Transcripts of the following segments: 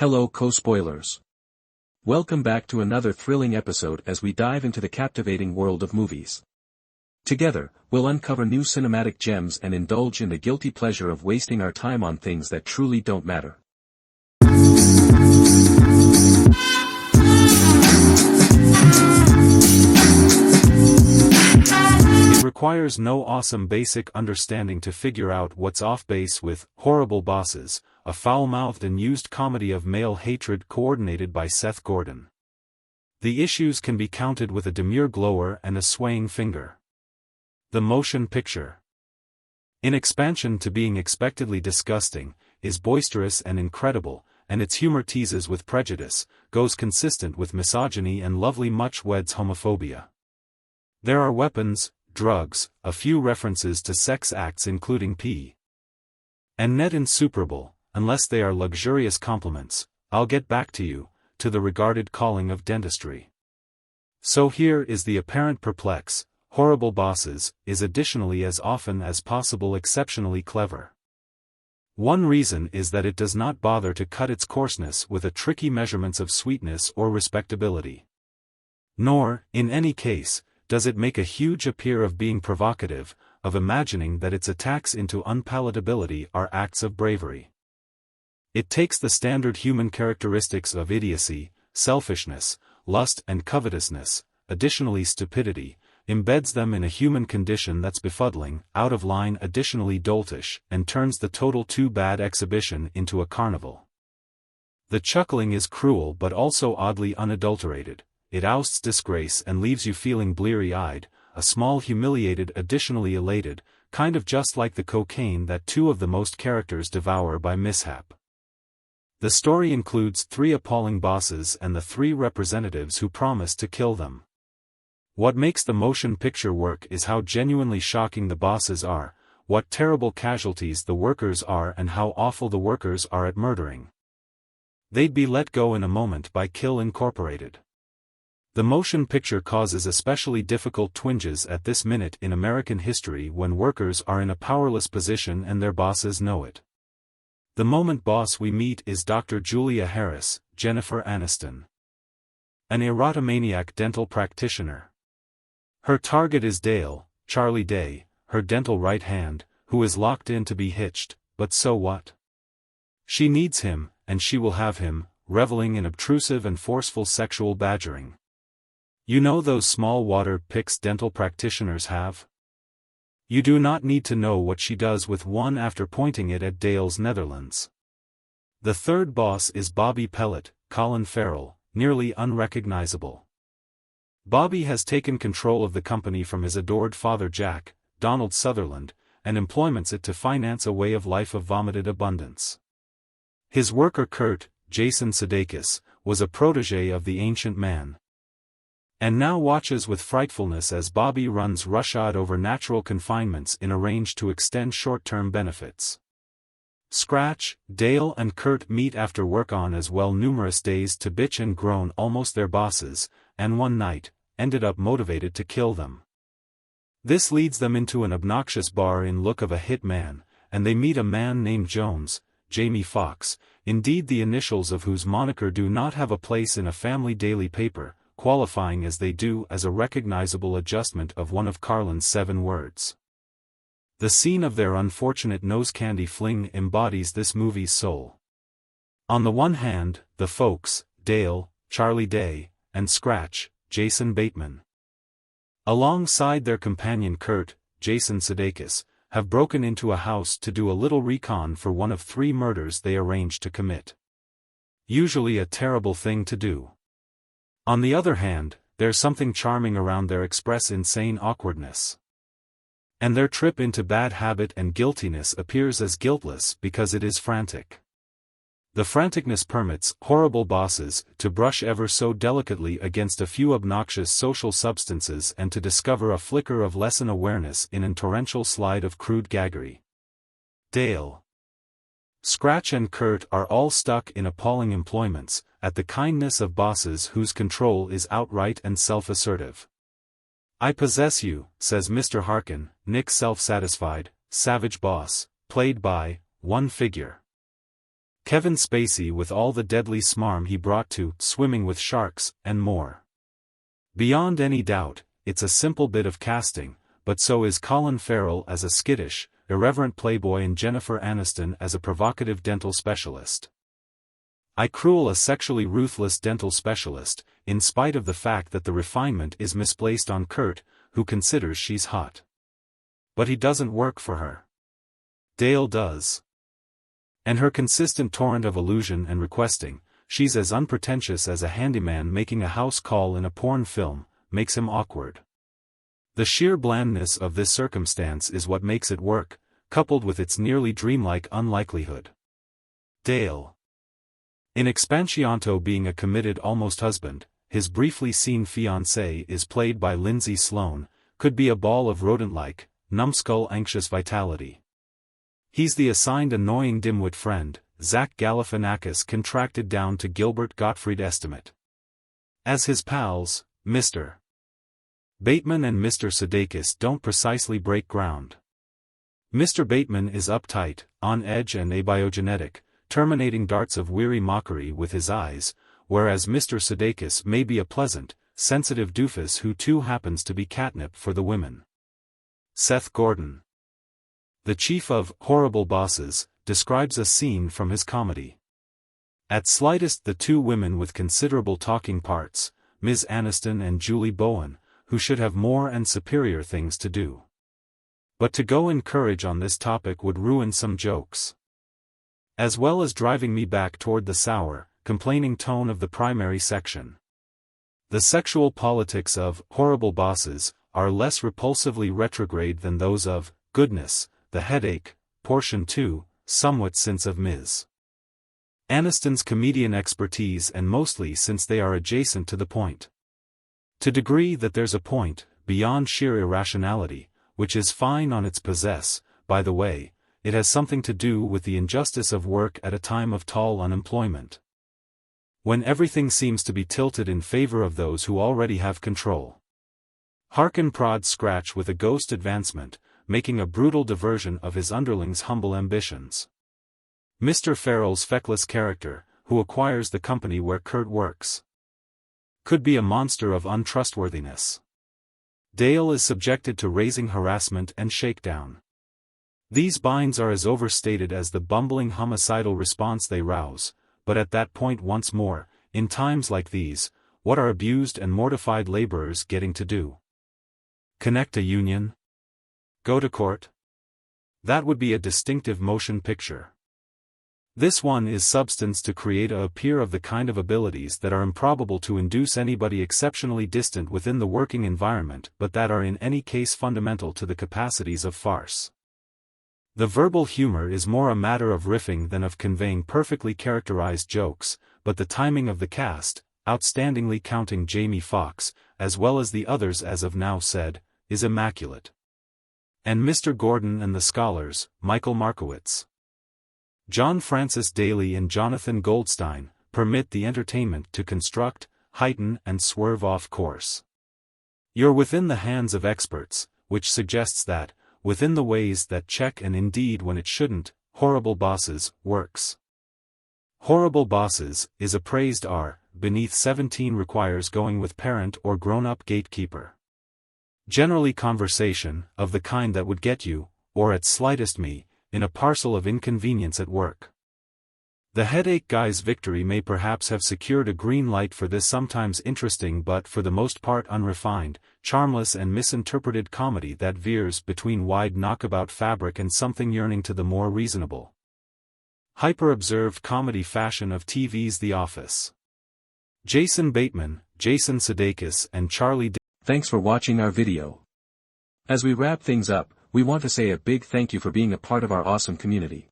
Hello co-spoilers. Welcome back to another thrilling episode as we dive into the captivating world of movies. Together, we'll uncover new cinematic gems and indulge in the guilty pleasure of wasting our time on things that truly don't matter. It requires no awesome basic understanding to figure out what's off base with Horrible Bosses, a foul-mouthed and used comedy of male hatred coordinated by Seth Gordon. The issues can be counted with a demure glower and a swaying finger. The motion picture, in expansion to being expectedly disgusting, is boisterous and incredible, and its humor teases with prejudice, goes consistent with misogyny and lovely much weds homophobia. There are weapons, drugs, a few references to sex acts including pee. And net insuperable, unless they are luxurious compliments, I'll get back to you, to the regarded calling of dentistry. So here is the apparent perplex: Horrible Bosses is additionally as often as possible exceptionally clever. One reason is that it does not bother to cut its coarseness with a tricky measurements of sweetness or respectability. Nor, in any case, does it make a huge appear of being provocative, of imagining that its attacks into unpalatability are acts of bravery. It takes the standard human characteristics of idiocy, selfishness, lust and covetousness, additionally stupidity, embeds them in a human condition that's befuddling, out of line, additionally doltish, and turns the total too-bad exhibition into a carnival. The chuckling is cruel but also oddly unadulterated. It ousts disgrace and leaves you feeling bleary-eyed, a small humiliated, additionally elated, kind of just like the cocaine that two of the most characters devour by mishap. The story includes 3 appalling bosses and the 3 representatives who promise to kill them. What makes the motion picture work is how genuinely shocking the bosses are, what terrible casualties the workers are, and how awful the workers are at murdering. They'd be let go in a moment by Kill Incorporated. The motion picture causes especially difficult twinges at this minute in American history when workers are in a powerless position and their bosses know it. The moment boss we meet is Dr. Julia Harris, Jennifer Aniston, an erotomaniac dental practitioner. Her target is Dale, Charlie Day, her dental right hand, who is locked in to be hitched, but so what? She needs him, and she will have him, reveling in obtrusive and forceful sexual badgering. You know those small water picks dental practitioners have? You do not need to know what she does with one after pointing it at Dale's Netherlands. The third boss is Bobby Pellet, Colin Farrell, nearly unrecognizable. Bobby has taken control of the company from his adored father Jack, Donald Sutherland, and employments it to finance a way of life of vomited abundance. His worker Kurt, Jason Sudeikis, was a protege of the ancient man, and now watches with frightfulness as Bobby runs roughshod over natural confinements in a range to extend short-term benefits. Scratch, Dale and Kurt meet after work on as well numerous days to bitch and groan almost their bosses, and one night, ended up motivated to kill them. This leads them into an obnoxious bar in look of a hit man, and they meet a man named Jones, Jamie Foxx, indeed the initials of whose moniker do not have a place in a family daily paper, qualifying as they do as a recognizable adjustment of one of Carlin's 7 words. The scene of their unfortunate nose candy fling embodies this movie's soul. On the one hand, the folks, Dale, Charlie Day, and Scratch, Jason Bateman, alongside their companion Kurt, Jason Sudeikis, have broken into a house to do a little recon for one of 3 murders they arranged to commit. Usually a terrible thing to do. On the other hand, there's something charming around their express insane awkwardness. And their trip into bad habit and guiltiness appears as guiltless because it is frantic. The franticness permits Horrible Bosses to brush ever so delicately against a few obnoxious social substances and to discover a flicker of lesson awareness in a torrential slide of crude gaggery. Dale, Scratch and Kurt are all stuck in appalling employments, at the kindness of bosses whose control is outright and self-assertive. "I possess you," says Mr. Harkin, Nick's self-satisfied, savage boss, played by one figure. Kevin Spacey with all the deadly smarm he brought to Swimming with Sharks, and more. Beyond any doubt, it's a simple bit of casting, but so is Colin Farrell as a skittish, irreverent playboy and Jennifer Aniston as a provocative dental specialist. I cruel a sexually ruthless dental specialist, in spite of the fact that the refinement is misplaced on Kurt, who considers she's hot. But he doesn't work for her. Dale does. And her consistent torrent of illusion and requesting, she's as unpretentious as a handyman making a house call in a porn film, makes him awkward. The sheer blandness of this circumstance is what makes it work, coupled with its nearly dreamlike unlikelihood. Dale. In Expansianto being a committed almost husband, his briefly seen fiancée is played by Lindsay Sloane, could be a ball of rodent-like, numbskull anxious vitality. He's the assigned annoying dimwit friend, Zach Galifianakis contracted down to Gilbert Gottfried estimate. As his pals, Mr. Bateman and Mr. Sudeikis don't precisely break ground. Mr. Bateman is uptight, on edge and abiogenetic, terminating darts of weary mockery with his eyes, whereas Mr. Sudeikis may be a pleasant, sensitive doofus who too happens to be catnip for the women. Seth Gordon, the chief of Horrible Bosses, describes a scene from his comedy. At slightest the two women with considerable talking parts, Ms. Aniston and Julie Bowen, who should have more and superior things to do. But to go in courage on this topic would ruin some jokes. As well as driving me back toward the sour, complaining tone of the primary section. The sexual politics of Horrible Bosses are less repulsively retrograde than those of Goodness, The Headache, Portion 2, somewhat since of Ms. Aniston's comedian expertise and mostly since they are adjacent to the point. To degree that there's a point, beyond sheer irrationality, which is fine on its possess, by the way, it has something to do with the injustice of work at a time of tall unemployment. When everything seems to be tilted in favor of those who already have control. Harkin prods Scratch with a ghost advancement, making a brutal diversion of his underling's humble ambitions. Mr. Farrell's feckless character, who acquires the company where Kurt works, could be a monster of untrustworthiness. Dale is subjected to raising harassment and shakedown. These binds are as overstated as the bumbling homicidal response they rouse, but at that point once more, in times like these, what are abused and mortified laborers getting to do? Connect a union? Go to court? That would be a distinctive motion picture. This one is substance to create a appear of the kind of abilities that are improbable to induce anybody exceptionally distant within the working environment but that are in any case fundamental to the capacities of farce. The verbal humor is more a matter of riffing than of conveying perfectly characterized jokes, but the timing of the cast, outstandingly counting Jamie Foxx, as well as the others as of now said, is immaculate. And Mr. Gordon and the scholars, Michael Markowitz, John Francis Daly and Jonathan Goldstein, permit the entertainment to construct, heighten and swerve off course. You're within the hands of experts, which suggests that, within the ways that check and indeed when it shouldn't, Horrible Bosses works. Horrible Bosses is a praised R, beneath 17 requires going with parent or grown-up gatekeeper. Generally conversation, of the kind that would get you, or at slightest me, in a parcel of inconvenience at work. The Headache Guy's victory may perhaps have secured a green light for this sometimes interesting but for the most part unrefined, charmless and misinterpreted comedy that veers between wide knockabout fabric and something yearning to the more reasonable, hyper-observed comedy fashion of TV's The Office. Jason Bateman, Jason Sudeikis and Charlie Thanks for watching our video. As we wrap things up, we want to say a big thank you for being a part of our awesome community.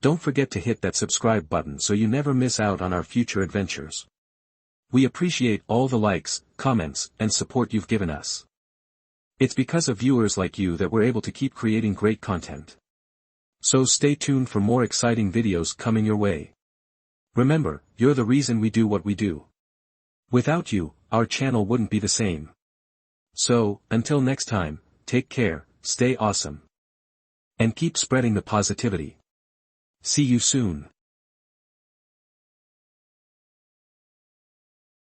Don't forget to hit that subscribe button so you never miss out on our future adventures. We appreciate all the likes, comments, and support you've given us. It's because of viewers like you that we're able to keep creating great content. So stay tuned for more exciting videos coming your way. Remember, you're the reason we do what we do. Without you, our channel wouldn't be the same. So, until next time, take care, stay awesome. And keep spreading the positivity. See you soon.